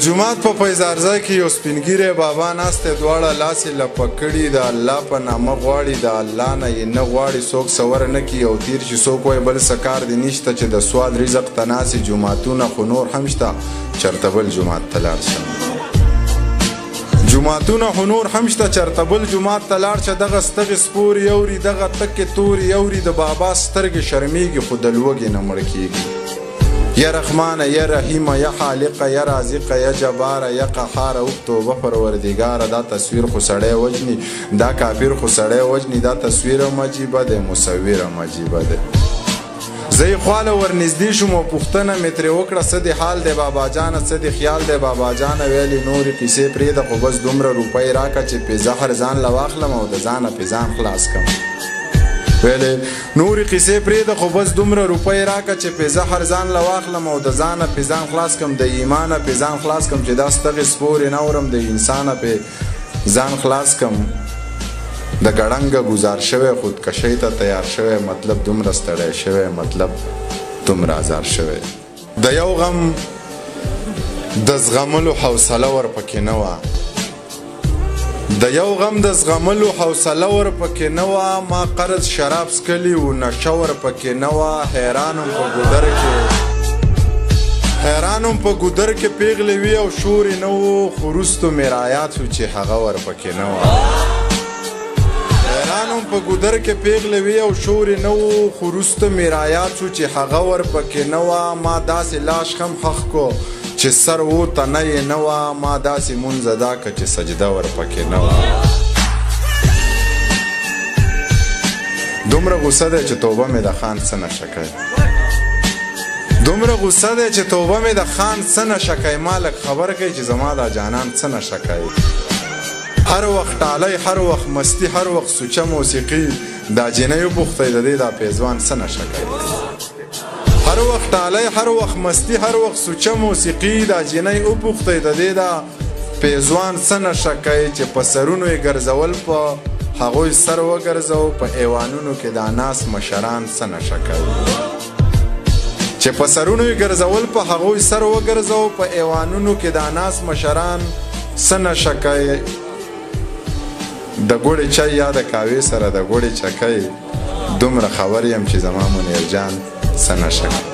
جمعات په فیضارزه کې یو سپینګیری بابا ناست دی، دواړه لاس یې لپه کړي، د الله په نامه غواړي، د الله نه یې نه غواړي څوک سوره نه کړي او تیر شي. څوک وایي بل څه کار دې نشته چې د سوال رزق ته ناست جوماتونه خو نور هم شته، چېرته بل جومات ته لاړ شه. جوماتونه خو نور هم شته، چېرته بل جومات ته لاړ شه. دغه ستغې سپورې اوري، دغه تکې تورې اوري، د بابا سترګې شرمېږي خو د لوږې نه مړ کېږي. یا رحمانه یا رحیمه یا خالقه یا رازقه یا جباره یا قهاره اوکتوبه پروردګاره. دا تصویر خو سړی وجني، دا کافر خو سړی وجني، دا تصویر هم عجیبه دی، مصور هم عجیبه دی. زه یې خواله ورنږدې شوم او پوښتنه مې ترې وکړه څه دې حال دی بابا جانه، څه دې خیال دی بابا جانه. ویلې نورې کیسې پرېږده خو بس دومره روپۍ راکړه چې پې زهر ځان له واخلم او د ځانه پې ځان خلاص کړم. ویلې نورې قیسې پرېږده خو بس دومره روپۍ راکړه چې پې زهر ځان له واخلم او د ځانه پې ځان خلاص کړم، د ایمانه پې ځان خلاص کړم چې دا ستغې سپورې نه اورم، د انسانه پې ځان خلاص کړم. د ګړنګه ګزار شوی خودکشۍ ته تیار شوی، مطلب دومره ستړی شوی، مطلب دومره ازار شوی. د یو غم د زغملو حوصله ورپکې نه وه، د یو غم د زغملو حوصله ورپکې نه وه. ما قرض شراب څکلي و، نشه ورپکې نه وه. حیرانم په ګودر کې پیغلې وي او شورې نه و، خو وروستو مې رایاد شو چې هغه ورپکې نه وه. حیرانم په ګودر کې پیغلې وي او شورې نه و، خو وروسته مې رایاد شو چې هغه ورپکې نه وه. ما داسې لاش هم خښ کو چې سر و تنه یې نه وه، ما داسې مونځ ادا که چې سجده ورپکې نه وه. دومره غوسه دی چې توبه مې د خان څه نشه کوي، دومره غوسه دی چې توبه مې د خان څه نشه کوي. ما لږ خبر کوي چې زما دا جانان څه نشه کوي. هر وخت ټالی، هر وخت مستی، هر وخت سوچه موسیقي، دا جینۍ وپوښتئ د دې دا پیزوان څه نشه کوي. هر وخت ټالی، هر وخت مستی، هر وخت سوچه موسیقي، دا جینۍ وپوښتئ د دې دا پیزوان څه نشه کوي. چې په سرونو یې ګرځول، په هغوی سر وګرځو، په ایوانونو کې دا ناس مشران څه نشه کوي. چې په سرونو یې ګرځول، په هغوی سر وګرځو، په ایوانونو کې دا ناس مشران څه نشه کوي. د ګوړې چای یا د کاوې سره د ګوړې چکۍ، دومره خبر یم چې زما منیر جان څه نشه کوي.